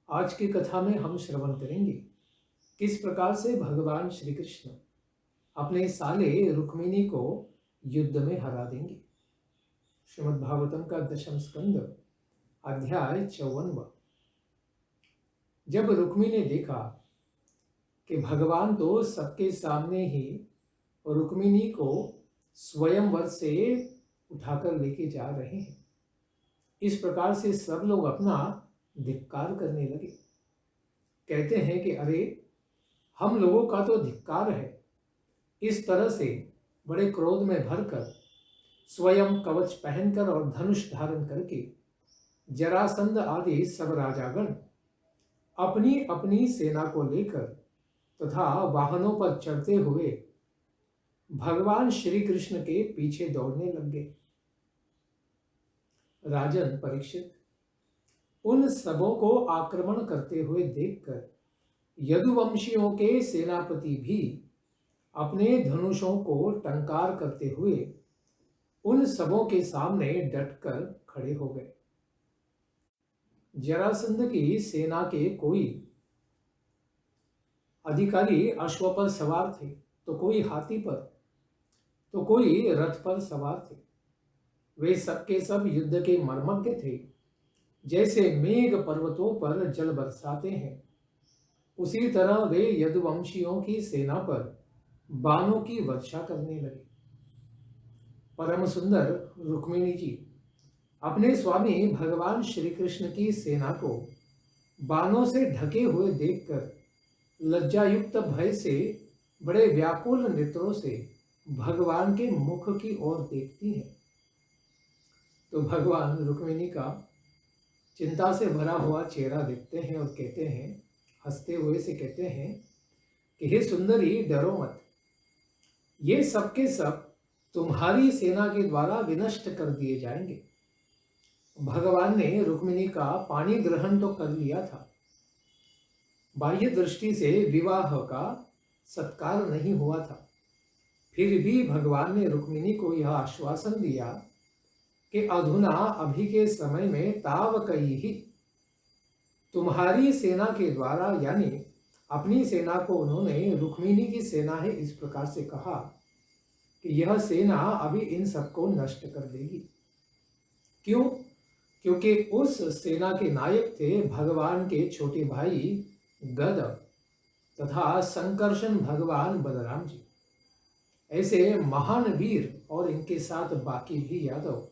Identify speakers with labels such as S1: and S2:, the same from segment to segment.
S1: आज की कथा में हम श्रवण करेंगे किस प्रकार से भगवान श्री कृष्ण अपने साले रुक्मिणी को युद्ध में हरा देंगे। श्रीमद् भागवतम का दशम स्कंद अध्याय 54। जब रुक्मिणी ने देखा कि भगवान तो सबके सामने ही रुक्मिणी को स्वयंवर से उठाकर लेके जा रहे हैं, इस प्रकार से सब लोग अपना धिक्कार करने लगे। कहते हैं कि अरे, हम लोगों का तो धिक्कार है। इस तरह से बड़े क्रोध में भरकर स्वयं कवच पहनकर और धनुष धारण करके जरासंध आदि सब राजागण अपनी अपनी सेना को लेकर तथा वाहनों पर चढ़ते हुए भगवान श्री कृष्ण के पीछे दौड़ने लग गए। राजन परीक्षित, उन सबों को आक्रमण करते हुए देखकर यदुवंशियों के सेनापति भी अपने धनुषों को टंकार करते हुए उन सबों के सामने डटकर खड़े हो गए। जरासंध की सेना के कोई अधिकारी अश्व पर सवार थे, तो कोई हाथी पर, तो कोई रथ पर सवार थे। वे सबके सब युद्ध के मर्मज्ञ थे। जैसे मेघ पर्वतों पर जल बरसाते हैं, उसी तरह वे यदुवंशियों की सेना पर बाणों की वर्षा करने लगे। परम सुंदर रुक्मिणी जी अपने स्वामी भगवान श्री कृष्ण की सेना को बाणों से ढके हुए देखकर लज्जायुक्त भय से बड़े व्याकुल नेत्रों से भगवान के मुख की ओर देखती हैं। तो भगवान रुक्मिणी का चिंता से भरा हुआ चेहरा देखते हैं और कहते हैं, हंसते हुए से कहते हैं कि हे सुंदरी, डरो मत। ये सबके सब तुम्हारी सेना के द्वारा विनष्ट कर दिए जाएंगे। भगवान ने रुक्मिणी का पाणी ग्रहण तो कर लिया था, बाह्य दृष्टि से विवाह का सत्कार नहीं हुआ था, फिर भी भगवान ने रुक्मिणी को यह आश्वासन दिया कि अधुना अभी के समय में तावकई ही तुम्हारी सेना के द्वारा, यानी अपनी सेना को उन्होंने रुक्मिणी की सेना है इस प्रकार से कहा कि यह सेना अभी इन सबको नष्ट कर देगी। क्यों? क्योंकि उस सेना के नायक थे भगवान के छोटे भाई गद तथा संकर्षण भगवान बलराम जी। ऐसे महान वीर और इनके साथ बाकी भी यादव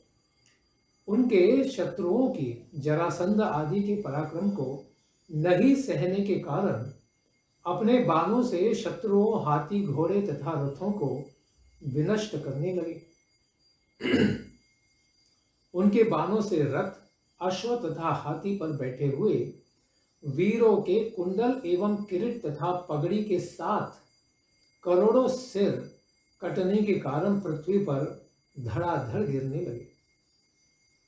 S1: उनके शत्रुओं की जरासंध आदि के पराक्रम को नहीं सहने के कारण अपने बाणों से शत्रुओं, हाथी, घोड़े तथा रथों को विनष्ट करने लगे। उनके बाणों से रथ, अश्व तथा हाथी पर बैठे हुए वीरों के कुंडल एवं किरीट तथा पगड़ी के साथ करोड़ों सिर कटने के कारण पृथ्वी पर धड़ाधड़ गिरने लगे।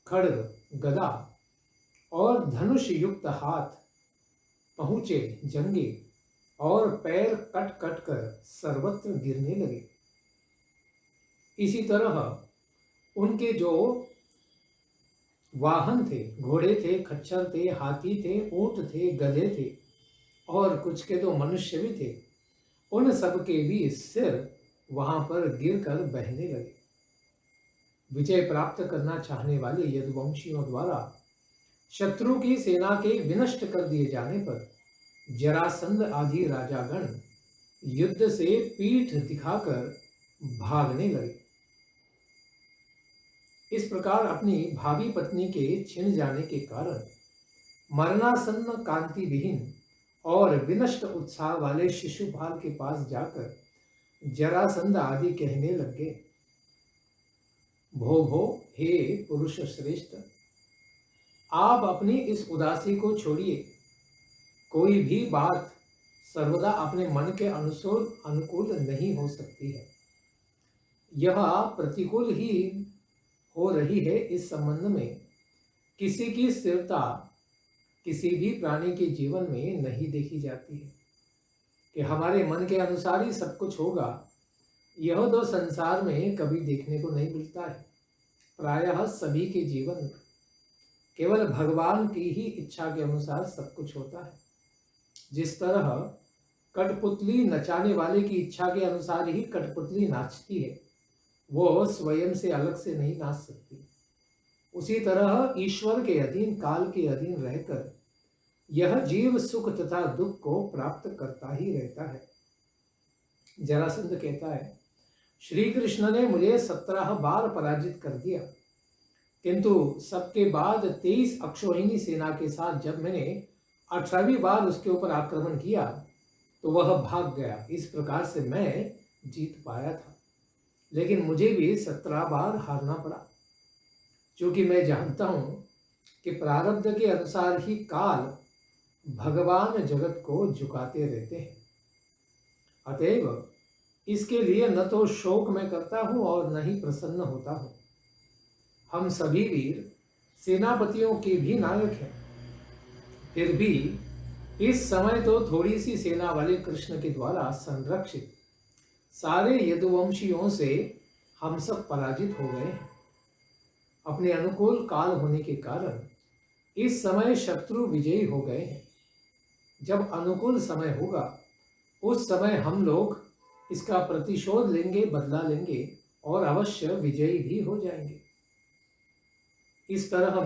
S1: खड्ग, गदा और धनुष युक्त हाथ, पहुंचे जंगे और पैर कट कट कर सर्वत्र गिरने लगे। इसी तरह उनके जो वाहन थे, घोड़े थे, खच्चर थे, हाथी थे, ऊंट थे, गधे थे और कुछ के तो मनुष्य भी थे, उन सब के भी सिर वहां पर गिरकर बहने लगे। विजय प्राप्त करना चाहने वाले यदुवंशियों द्वारा शत्रु की सेना के विनष्ट कर दिए जाने पर जरासंध आदि राजागण युद्ध से पीठ दिखाकर भागने लगे। इस प्रकार अपनी भावी पत्नी के छिन जाने के कारण मरणासन्न, कांति विहीन और विनष्ट उत्साह वाले शिशुपाल के पास जाकर जरासंध आदि कहने लग गए, भो भो, हे पुरुष श्रेष्ठ, आप अपनी इस उदासी को छोड़िए। कोई भी बात सर्वदा अपने मन के अनुकूल नहीं हो सकती है। यह प्रतिकूल ही हो रही है। इस संबंध में किसी की स्थिरता किसी भी प्राणी के जीवन में नहीं देखी जाती है कि हमारे मन के अनुसार ही सब कुछ होगा। यह तो संसार में कभी देखने को नहीं मिलता है। प्रायः सभी के जीवन केवल भगवान की ही इच्छा के अनुसार सब कुछ होता है। जिस तरह कठपुतली नचाने वाले की इच्छा के अनुसार ही कठपुतली नाचती है, वो स्वयं से अलग से नहीं नाच सकती। उसी तरह ईश्वर के अधीन, काल के अधीन रहकर यह जीव सुख तथा दुख को प्राप्त करता ही रहता है। जरासंध कहता है, श्री कृष्ण ने मुझे 17 बार पराजित कर दिया, किंतु सबके बाद 23 अक्षौहिणी सेना के साथ जब मैंने 18वीं बार उसके ऊपर आक्रमण किया तो वह भाग गया। इस प्रकार से मैं जीत पाया था, लेकिन मुझे भी 17 बार हारना पड़ा, क्योंकि मैं जानता हूं कि प्रारब्ध के अनुसार ही काल भगवान जगत को झुकाते रहते हैं। अतएव इसके लिए न तो शोक मैं करता हूं और न ही प्रसन्न होता हूं। हम सभी वीर सेनापतियों के भी नायक हैं, फिर भी इस समय तो थोड़ी सी सेना वाले कृष्ण के द्वारा संरक्षित सारे यदुवंशियों से हम सब पराजित हो गए हैं। अपने अनुकूल काल होने के कारण इस समय शत्रु विजयी हो गए हैं। जब अनुकूल समय होगा उस समय हम लोग इसका प्रतिशोध लेंगे, बदला लेंगे और अवश्य विजयी भी हो जाएंगे। इस तरह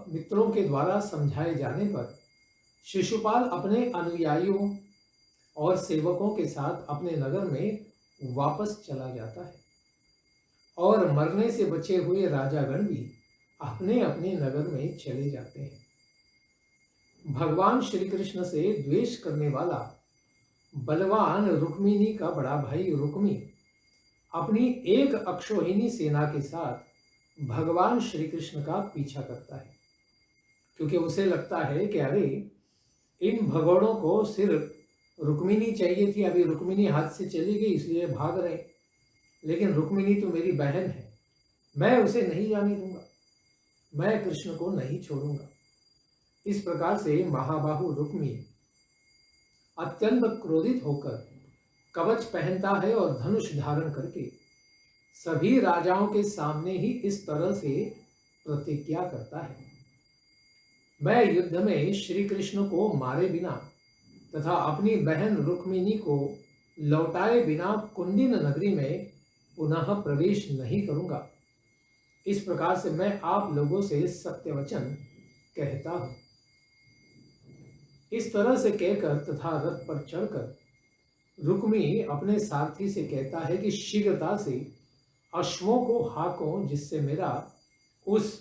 S1: मित्रों के द्वारा समझाए जाने पर शिशुपाल अपने अनुयायियों और सेवकों के साथ अपने नगर में वापस चला जाता है और मरने से बचे हुए राजागण भी अपने अपने नगर में चले जाते हैं। भगवान श्री कृष्ण से द्वेष करने वाला बलवान रुक्मिणी का बड़ा भाई रुक्मी अपनी एक अक्षौहिणी सेना के साथ भगवान श्री कृष्ण का पीछा करता है, क्योंकि उसे लगता है कि अरे इन भगोड़ों को सिर्फ रुक्मिणी चाहिए थी, अभी रुक्मिणी हाथ से चली गई इसलिए भाग रहे, लेकिन रुक्मिणी तो मेरी बहन है, मैं उसे नहीं जाने दूंगा, मैं कृष्ण को नहीं छोड़ूंगा। इस प्रकार से महाबाहु रुक्मी अत्यंत क्रोधित होकर कवच पहनता है और धनुष धारण करके सभी राजाओं के सामने ही इस तरह से प्रतिज्ञा करता है, मैं युद्ध में श्री कृष्ण को मारे बिना तथा अपनी बहन रुक्मिणी को लौटाए बिना कुंदिन नगरी में पुनः प्रवेश नहीं करूंगा। इस प्रकार से मैं आप लोगों से सत्य वचन कहता हूं। इस तरह से कहकर तथा रथ पर चढ़कर रुक्मी अपने सारथी से कहता है कि शीघ्रता से अश्वों को हाको, जिससे मेरा उस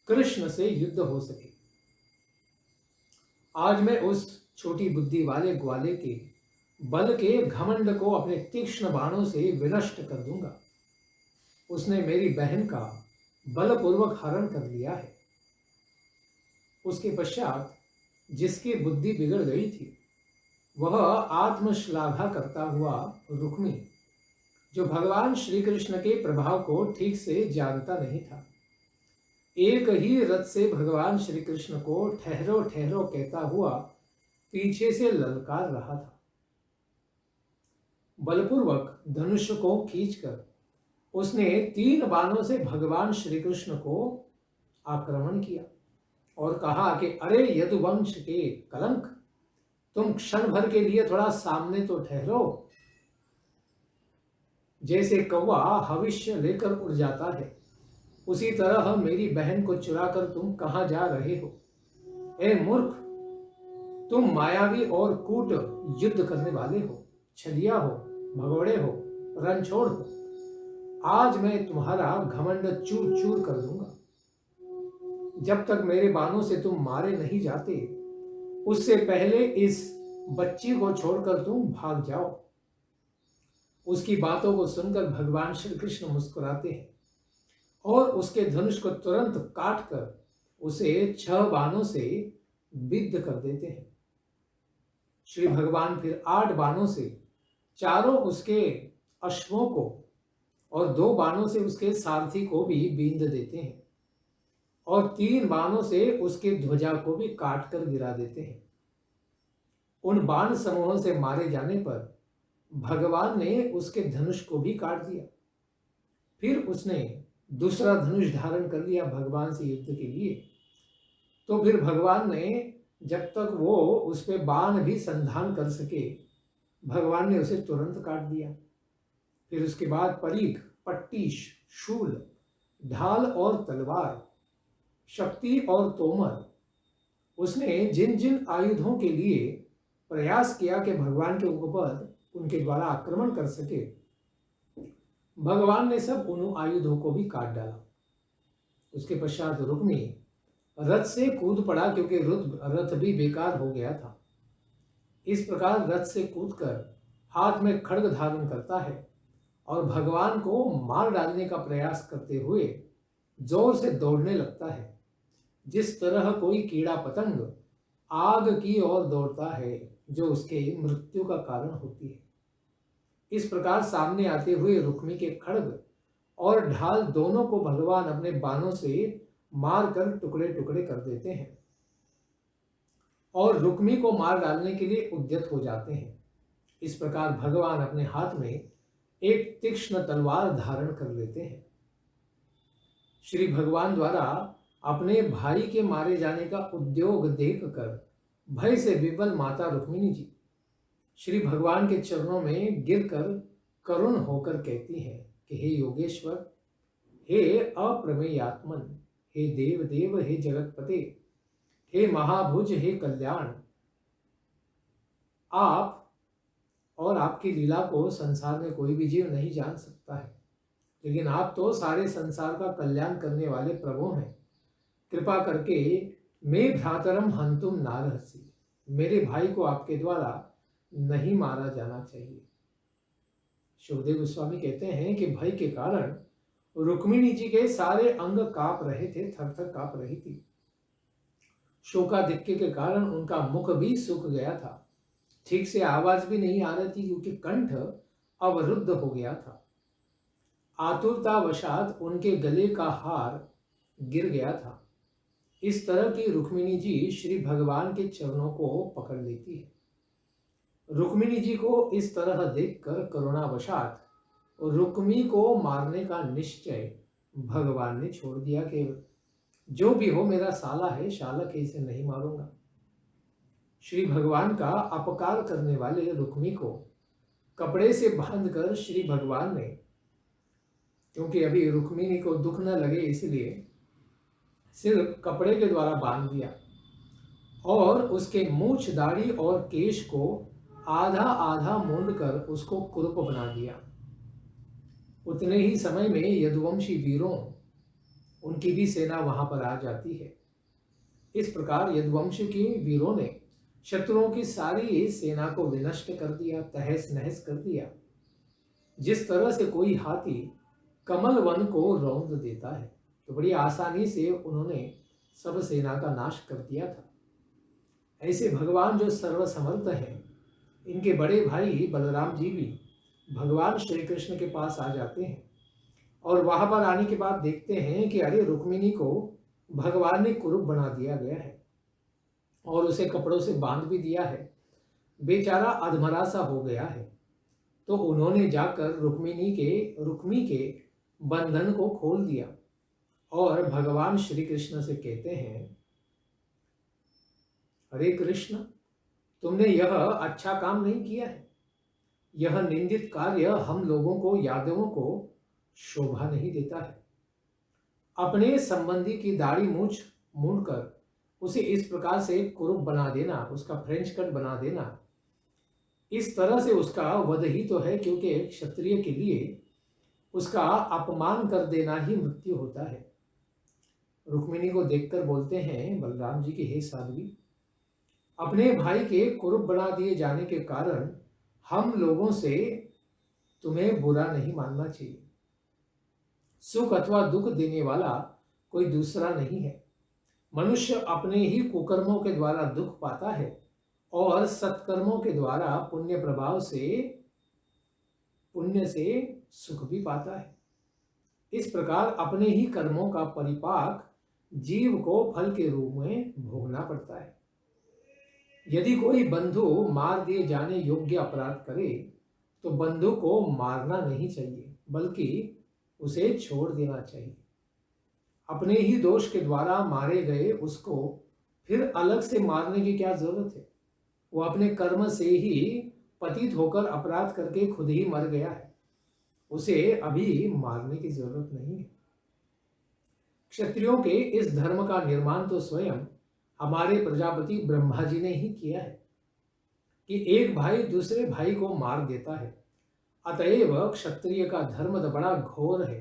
S1: कृष्ण से युद्ध हो सके। आज मैं उस छोटी बुद्धि वाले ग्वाले के बल के घमंड को अपने तीक्ष्ण बाणों से विनष्ट कर दूंगा। उसने मेरी बहन का बलपूर्वक हरण कर लिया है। उसके पश्चात जिसकी बुद्धि बिगड़ गई थी वह आत्मश्लाघा करता हुआ रुक्मी, जो भगवान श्री कृष्ण के प्रभाव को ठीक से जानता नहीं था, एक ही रथ से भगवान श्री कृष्ण को ठहरो ठहरो कहता हुआ पीछे से ललकार रहा था। बलपूर्वक धनुष को खींचकर उसने 3 बाणों से भगवान श्री कृष्ण को आक्रमण किया और कहा कि अरे यदुवंश के कलंक, तुम क्षण भर के लिए थोड़ा सामने तो ठहरो। जैसे कौवा हविष्य लेकर उड़ जाता है, उसी तरह मेरी बहन को चुराकर तुम कहां जा रहे हो? ए मूर्ख, तुम मायावी और कूट युद्ध करने वाले हो, छलिया हो, भगोड़े हो, रणछोड़ हो। आज मैं तुम्हारा घमंड चूर चूर कर दूंगा। जब तक मेरे बाणों से तुम मारे नहीं जाते, उससे पहले इस बच्ची को छोड़कर तुम भाग जाओ। उसकी बातों को सुनकर भगवान श्री कृष्ण मुस्कुराते हैं और उसके धनुष को तुरंत काट कर उसे 6 बाणों से बिद्ध कर देते हैं। श्री भगवान फिर 8 बाणों से चारों उसके अश्वों को और 2 बाणों से उसके सारथी को भी बींध देते हैं और 3 बाणों से उसके ध्वजा को भी काट कर गिरा देते हैं। उन बाण समूहों से मारे जाने पर भगवान ने उसके धनुष को भी काट दिया। फिर उसने दूसरा धनुष धारण कर लिया भगवान से युद्ध के लिए। तो फिर भगवान ने, जब तक वो उस पे बाण भी संधान कर सके, भगवान ने उसे तुरंत काट दिया। फिर उसके बाद परीख, पट्टीश, शूल, ढाल और तलवार, शक्ति और तोमर, उसने जिन जिन आयुधों के लिए प्रयास किया कि भगवान के ऊपर उनके द्वारा आक्रमण कर सके, भगवान ने सब उन आयुधों को भी काट डाला। उसके पश्चात रुक्मी रथ से कूद पड़ा, क्योंकि रथ भी बेकार हो गया था। इस प्रकार रथ से कूदकर हाथ में खड्ग धारण करता है और भगवान को मार डालने का प्रयास करते हुए जोर से दौड़ने लगता है, जिस तरह कोई कीड़ा पतंग आग की ओर दौड़ता है, जो उसके मृत्यु का कारण होती है। इस प्रकार सामने आते हुए रुक्मी के खड्ग और ढाल दोनों को भगवान अपने बाणों से मारकर टुकड़े टुकड़े कर देते हैं और रुक्मी को मार डालने के लिए उद्यत हो जाते हैं। इस प्रकार भगवान अपने हाथ में एक तीक्ष्ण तलवार धारण कर लेते हैं। श्री भगवान द्वारा अपने भाई के मारे जाने का उद्योग देखकर भय से विवल माता रुक्मिणी जी श्री भगवान के चरणों में गिरकर करुण होकर कहती हैं कि हे योगेश्वर, हे अप्रमेयात्मन, हे देव देव, हे जगतपते, हे महाभुज, हे कल्याण, आप और आपकी लीला को संसार में कोई भी जीव नहीं जान सकता है, लेकिन आप तो सारे संसार का कल्याण करने वाले प्रभु हैं। कृपा करके मे भ्रातरम हंतुम नारहसी, मेरे भाई को आपके द्वारा नहीं मारा जाना चाहिए। शुभदेव गोस्वामी कहते हैं कि भय के कारण रुक्मिणी जी के सारे अंग कांप रहे थे, थर थर कांप रही थी। शोकाधिक्य के कारण उनका मुख भी सूख गया था, ठीक से आवाज भी नहीं आ रही थी, क्योंकि कंठ अवरुद्ध हो गया था। आतुरतावशात उनके गले का हार गिर गया था। इस तरह की रुक्मिणी जी श्री भगवान के चरणों को पकड़ लेती है। रुक्मिणी जी को इस तरह देखकर करुणावशात रुक्मी को मारने का निश्चय भगवान ने छोड़ दिया कि जो भी हो मेरा साला है, शालक है, इसे नहीं मारूंगा। श्री भगवान का अपकार करने वाले रुक्मी को कपड़े से बांधकर श्री भगवान ने, क्योंकि अभी रुक्मिणी को दुख न लगे इसलिए सिर्फ कपड़े के द्वारा बांध दिया और उसके मूछ, दाढ़ी और केश को आधा आधा मूंद कर उसको कुरूप बना दिया। उतने ही समय में यदुवंशी वीरों, उनकी भी सेना वहां पर आ जाती है। इस प्रकार यदुवंश के वीरों ने शत्रुओं की सारी सेना को विनष्ट कर दिया, तहस नहस कर दिया, जिस तरह से कोई हाथी कमल वन को रौंद देता है। तो बड़ी आसानी से उन्होंने सब सेना का नाश कर दिया था। ऐसे भगवान जो सर्वसमर्थ हैं, इनके बड़े भाई बलराम जी भी भगवान श्री कृष्ण के पास आ जाते हैं और वहां पर आने के बाद देखते हैं कि अरे रुक्मिणी को भगवान ने कुरूप बना दिया गया है और उसे कपड़ों से बांध भी दिया है, बेचारा अधमरा सा हो गया है। तो उन्होंने जाकर रुक्मी के बंधन को खोल दिया और भगवान श्री कृष्ण से कहते हैं, हरे कृष्ण, तुमने यह अच्छा काम नहीं किया है। यह निंदित कार्य हम लोगों को, यादवों को शोभा नहीं देता है। अपने संबंधी की दाढ़ी मूछ मूंडकर उसे इस प्रकार से कुरूप बना देना, उसका फ्रेंच कट बना देना, इस तरह से उसका वध ही तो है, क्योंकि क्षत्रिय के लिए उसका अपमान कर देना ही मृत्यु होता है। रुक्मिणी को देखकर बोलते हैं बलराम जी की, हे साध्वी, अपने भाई के कुरूप बना दिए जाने के कारण हम लोगों से तुम्हें बुरा नहीं मानना चाहिए। सुख अथवा दुख देने वाला कोई दूसरा नहीं है। मनुष्य अपने ही कुकर्मों के द्वारा दुख पाता है और सत्कर्मों के द्वारा पुण्य प्रभाव से, पुण्य से सुख भी पाता है। इस प्रकार अपने ही कर्मों का परिपाक जीव को फल के रूप में भोगना पड़ता है। यदि कोई बंधु मार दिए जाने योग्य अपराध करे तो बंधु को मारना नहीं चाहिए, बल्कि उसे छोड़ देना चाहिए। अपने ही दोष के द्वारा मारे गए उसको फिर अलग से मारने की क्या जरूरत है? वो अपने कर्म से ही पतित होकर अपराध करके खुद ही मर गया है, उसे अभी मारने की जरूरत नहीं है। क्षत्रियों के इस धर्म का निर्माण तो स्वयं हमारे प्रजापति ब्रह्मा जी ने ही किया है कि एक भाई दूसरे भाई को मार देता है। अतएव क्षत्रिय का धर्म तो बड़ा घोर है,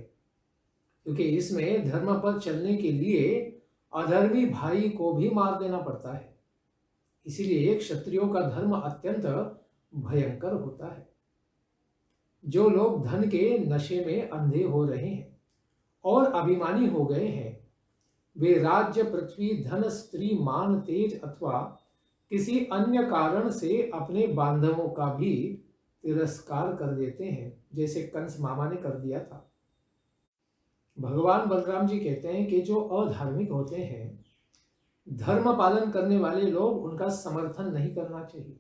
S1: क्योंकि इसमें धर्म पर चलने के लिए अधर्मी भाई को भी मार देना पड़ता है। इसीलिए क्षत्रियों का धर्म अत्यंत भयंकर होता है। जो लोग धन के नशे में अंधे हो रहे हैं और अभिमानी हो गए हैं, वे राज्य, पृथ्वी, धन, स्त्री, मान, तेज अथवा किसी अन्य कारण से अपने बांधवों का भी तिरस्कार कर देते हैं, जैसे कंस मामा ने कर दिया था। भगवान बलराम जी कहते हैं कि जो अधार्मिक होते हैं, धर्म पालन करने वाले लोग उनका समर्थन नहीं करना चाहिए,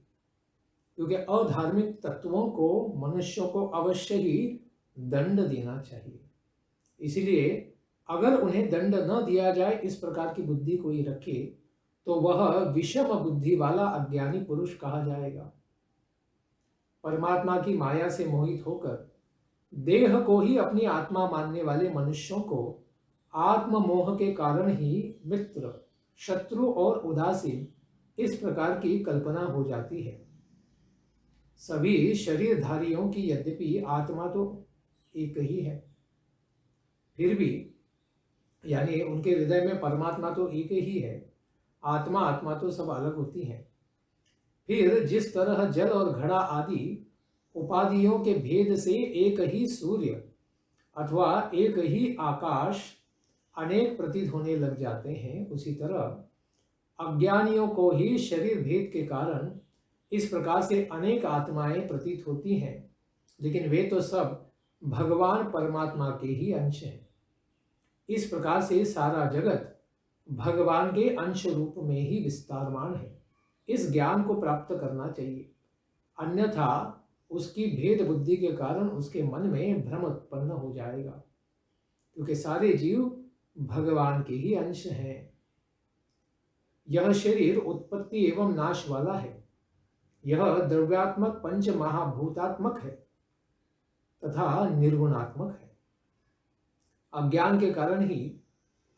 S1: क्योंकि अधार्मिक तत्वों को मनुष्यों को अवश्य ही दंड देना चाहिए। इसलिए अगर उन्हें दंड न दिया जाए, इस प्रकार की बुद्धि कोई रखे, तो वह विषम बुद्धि वाला अज्ञानी पुरुष कहा जाएगा। परमात्मा की माया से मोहित होकर देह को ही अपनी आत्मा मानने वाले मनुष्यों को आत्म मोह के कारण ही मित्र, शत्रु और उदासीन इस प्रकार की कल्पना हो जाती है। सभी शरीरधारियों की यद्यपि आत्मा तो एक ही है, फिर भी यानी उनके हृदय में परमात्मा तो एक ही है, आत्मा तो सब अलग होती है। फिर जिस तरह जल और घड़ा आदि उपाधियों के भेद से एक ही सूर्य अथवा एक ही आकाश अनेक प्रतीत होने लग जाते हैं, उसी तरह अज्ञानियों को ही शरीर भेद के कारण इस प्रकार से अनेक आत्माएं प्रतीत होती हैं, लेकिन वे तो सब भगवान परमात्मा के ही अंश हैं। इस प्रकार से सारा जगत भगवान के अंश रूप में ही विस्तारमान है। इस ज्ञान को प्राप्त करना चाहिए, अन्यथा उसकी भेद बुद्धि के कारण उसके मन में भ्रम उत्पन्न हो जाएगा, क्योंकि सारे जीव भगवान के ही अंश हैं। यह शरीर उत्पत्ति एवं नाश वाला है, यह द्रव्यात्मक पंच महाभूतात्मक है तथा निर्गुणात्मक है। अज्ञान के कारण ही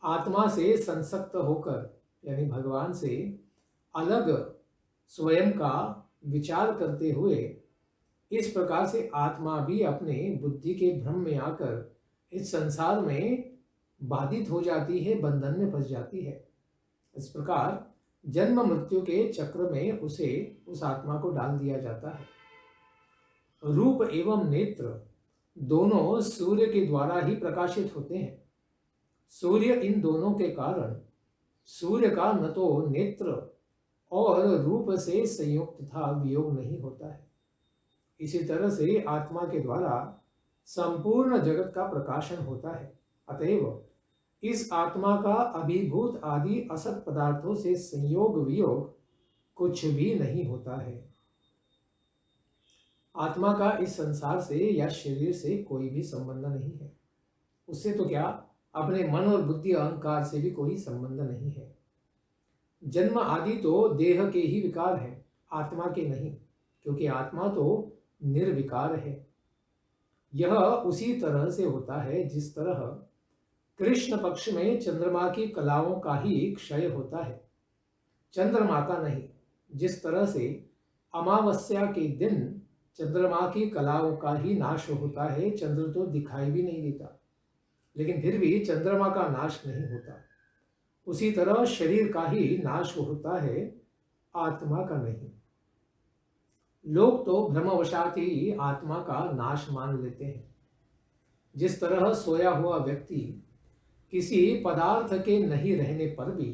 S1: आत्मा से संसक्त होकर यानी भगवान से अलग स्वयं का विचार करते हुए इस प्रकार से आत्मा भी अपने बुद्धि के भ्रम में आकर इस संसार में बाधित हो जाती है, बंधन में फंस जाती है। इस प्रकार जन्म मृत्यु के चक्र में उसे उस आत्मा को डाल दिया जाता है। रूप एवं नेत्र दोनों सूर्य के द्वारा ही प्रकाशित होते हैं। सूर्य इन दोनों के कारण सूर्य का न तो नेत्र और रूप से संयोग तथा वियोग नहीं होता है। इसी तरह से आत्मा के द्वारा संपूर्ण जगत का प्रकाशन होता है। अतएव इस आत्मा का अभिभूत आदि असत पदार्थों से संयोग वियोग कुछ भी नहीं होता है। आत्मा का इस संसार से या शरीर से कोई भी संबंध नहीं है। उससे तो क्या, अपने मन और बुद्धि अहंकार से भी कोई संबंध नहीं है। जन्म आदि तो देह के ही विकार है, आत्मा के नहीं, क्योंकि आत्मा तो निर्विकार है। यह उसी तरह से होता है जिस तरह कृष्ण पक्ष में चंद्रमा की कलाओं का ही क्षय होता है, चंद्रमा का नहीं। जिस तरह से अमावस्या के दिन चंद्रमा की कलाओं का ही नाश होता है, चंद्र तो दिखाई भी नहीं देता, लेकिन फिर भी चंद्रमा का नाश नहीं होता। उसी तरह शरीर का ही नाश होता है, आत्मा का नहीं। लोग तो भ्रमवशात ही आत्मा का नाश मान लेते हैं। जिस तरह सोया हुआ व्यक्ति किसी पदार्थ के नहीं रहने पर भी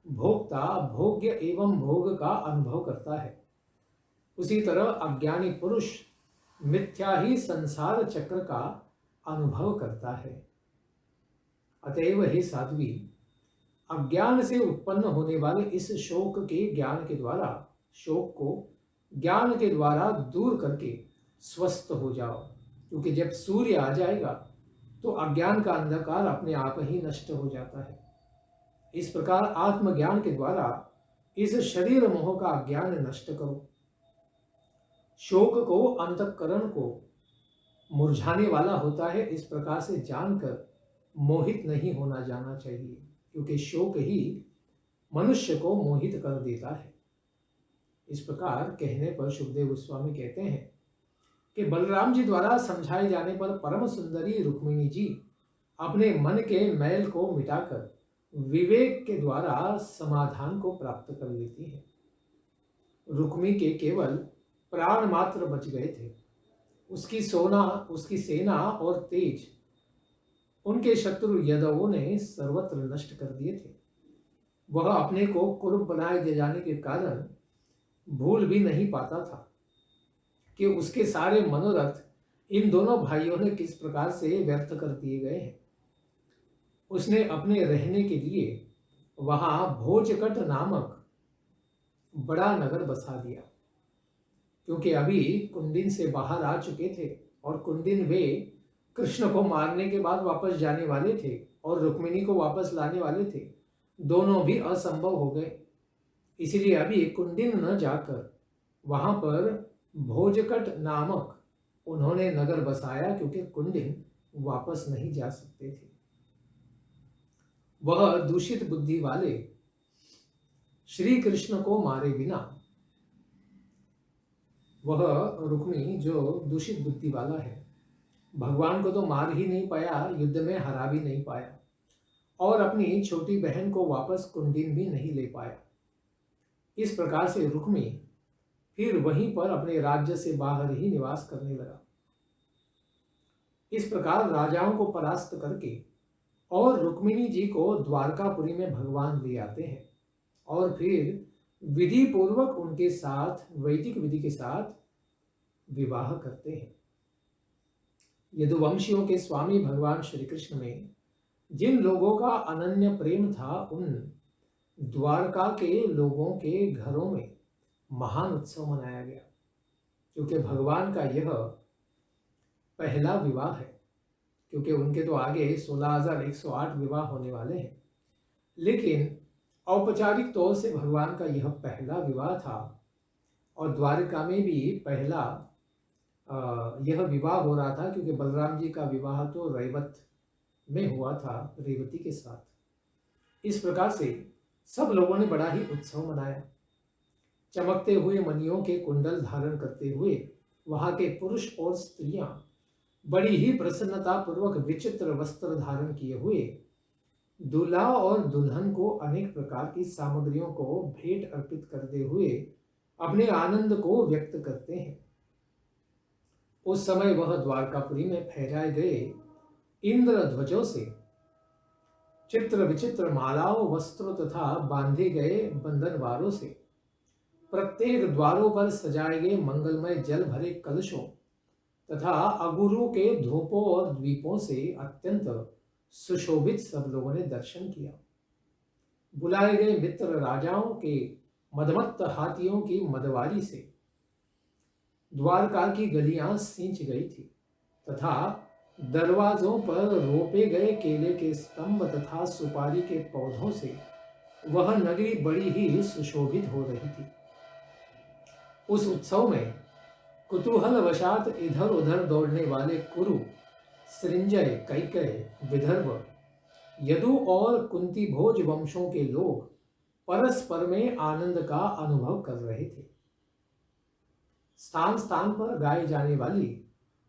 S1: भोक्ता भोग्य एवं भोग का अनुभव करता है, उसी तरह अज्ञानी पुरुष मिथ्या ही संसार चक्र का अनुभव करता है। अतएव हे साध्वी, अज्ञान से उत्पन्न होने वाले इस शोक के ज्ञान के द्वारा शोक को ज्ञान के द्वारा दूर करके स्वस्थ हो जाओ, क्योंकि जब सूर्य आ जाएगा तो अज्ञान का अंधकार अपने आप ही नष्ट हो जाता है। इस प्रकार आत्मज्ञान के द्वारा इस शरीर मोह का अज्ञान नष्ट करो। शोक को अंतःकरण को मुरझाने वाला होता है, इस प्रकार से जानकर मोहित नहीं होना जाना चाहिए, क्योंकि शोक ही मनुष्य को मोहित कर देता है। इस प्रकार कहने पर सुखदेव गोस्वामी कहते हैं कि बलराम जी द्वारा समझाए जाने पर परम सुंदरी रुक्मिणी जी अपने मन के मैल को मिटाकर विवेक के द्वारा समाधान को प्राप्त कर लेती है। रुक्मी के केवल प्राण मात्र बच गए थे। उसकी सेना और तेज उनके शत्रु यादवों ने सर्वत्र नष्ट कर दिए थे। वह अपने को कुरूप बनाए जाने के कारण भूल भी नहीं पाता था कि उसके सारे मनोरथ इन दोनों भाइयों ने किस प्रकार से व्यर्थ कर दिए गए हैं। उसने अपने रहने के लिए वहां भोजकट नामक बड़ा नगर बसा दिया, क्योंकि अभी कुंडिन से बाहर आ चुके थे और कुंडिन वे कृष्ण को मारने के बाद वापस जाने वाले थे और रुक्मिणी को वापस लाने वाले थे। दोनों भी असंभव हो गए। इसलिए अभी कुंडिन न जाकर वहां पर भोजकट नामक उन्होंने नगर बसाया, क्योंकि कुंडिन वापस नहीं जा सकते थे। वह दूषित बुद्धि वाले श्री कृष्ण को मारे बिना, वह रुक्मी जो दूषित बुद्धि वाला है, भगवान को तो मार ही नहीं पाया, युद्ध में हरा भी नहीं पाया और अपनी छोटी बहन को वापस कुंडिन भी नहीं ले पाया। इस प्रकार से रुक्मी फिर वहीं पर अपने राज्य से बाहर ही निवास करने लगा। इस प्रकार राजाओं को परास्त करके और रुक्मिणी जी को द्वारकापुरी में भगवान ले आते हैं और फिर विधि पूर्वक उनके साथ वैदिक विधि के साथ विवाह करते हैं। यदुवंशियों के स्वामी भगवान श्री कृष्ण में जिन लोगों का अनन्य प्रेम था, उन द्वारका के लोगों के घरों में महान उत्सव मनाया गया, क्योंकि भगवान का यह पहला विवाह है। क्योंकि उनके तो आगे 16,108 विवाह होने वाले हैं, लेकिन औपचारिक तौर से भगवान का यह पहला विवाह था और द्वारका में भी पहला यह विवाह हो रहा था, क्योंकि बलराम जी का विवाह तो रैवत में हुआ था, रेवती के साथ। इस प्रकार से सब लोगों ने बड़ा ही उत्सव मनाया। चमकते हुए मणियों के कुंडल धारण करते हुए वहां के पुरुष और स्त्रियां बड़ी ही प्रसन्नता पूर्वक विचित्र वस्त्र धारण किए हुए दूल्हा और दुल्हन को अनेक प्रकार की सामग्रियों को भेंट अर्पित करते हुए अपने आनंद को व्यक्त करते हैं। उस समय वह द्वारकापुरी में फहराए गए इंद्र ध्वजों से, चित्र विचित्र मालाओं, वस्त्रों तथा बांधे गए बंधनवारों से, प्रत्येक द्वारों पर सजाए गए मंगलमय जल भरे कलशों तथा अगुरों के धूपों और द्वीपों से अत्यंत सुशोभित सब लोगों ने दर्शन किया। बुलाए गए मित्र राजाओं के मदमत्त हाथियों की मदवारी से द्वारका की गलियां सींच गई थी तथा दरवाजों पर रोपे गए केले के स्तंभ तथा सुपारी के पौधों से वह नगरी बड़ी ही सुशोभित हो रही थी। उस उत्सव में कुतूहल वशात इधर उधर दौड़ने वाले कुरु, सृंजय, कैकेय, विदर्भ, यदु और कुंती भोज वंशों के लोग परस्पर में आनंद का अनुभव कर रहे थे। स्थान स्थान पर गाई जाने वाली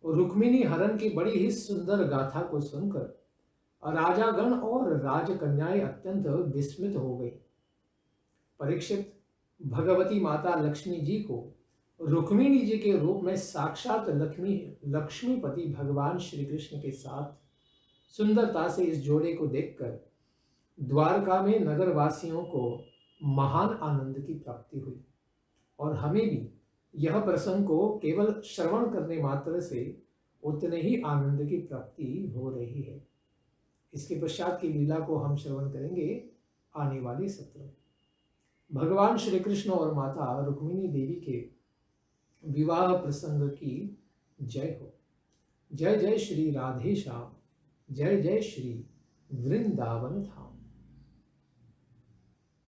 S1: रुक्मिणी हरण की बड़ी ही सुंदर गाथा को सुनकर राजागण और राजकन्याएं अत्यंत विस्मित हो गई। परीक्षित भगवती माता लक्ष्मी जी को रुक्मिणी जी के रूप में साक्षात लक्ष्मीपति भगवान श्री कृष्ण के साथ सुंदरता से इस जोड़े को देखकर द्वारका में नगरवासियों को महान आनंद की प्राप्ति हुई और हमें भी यह प्रसंग को केवल श्रवण करने मात्र से उतने ही आनंद की प्राप्ति हो रही है। इसके पश्चात की लीला को हम श्रवण करेंगे आने वाले सत्र में। भगवान श्री कृष्ण और माता रुक्मिणी देवी के विवाह प्रसंग की जय हो। जय जय श्री राधे श्याम। जय जय श्री वृंदावन धाम।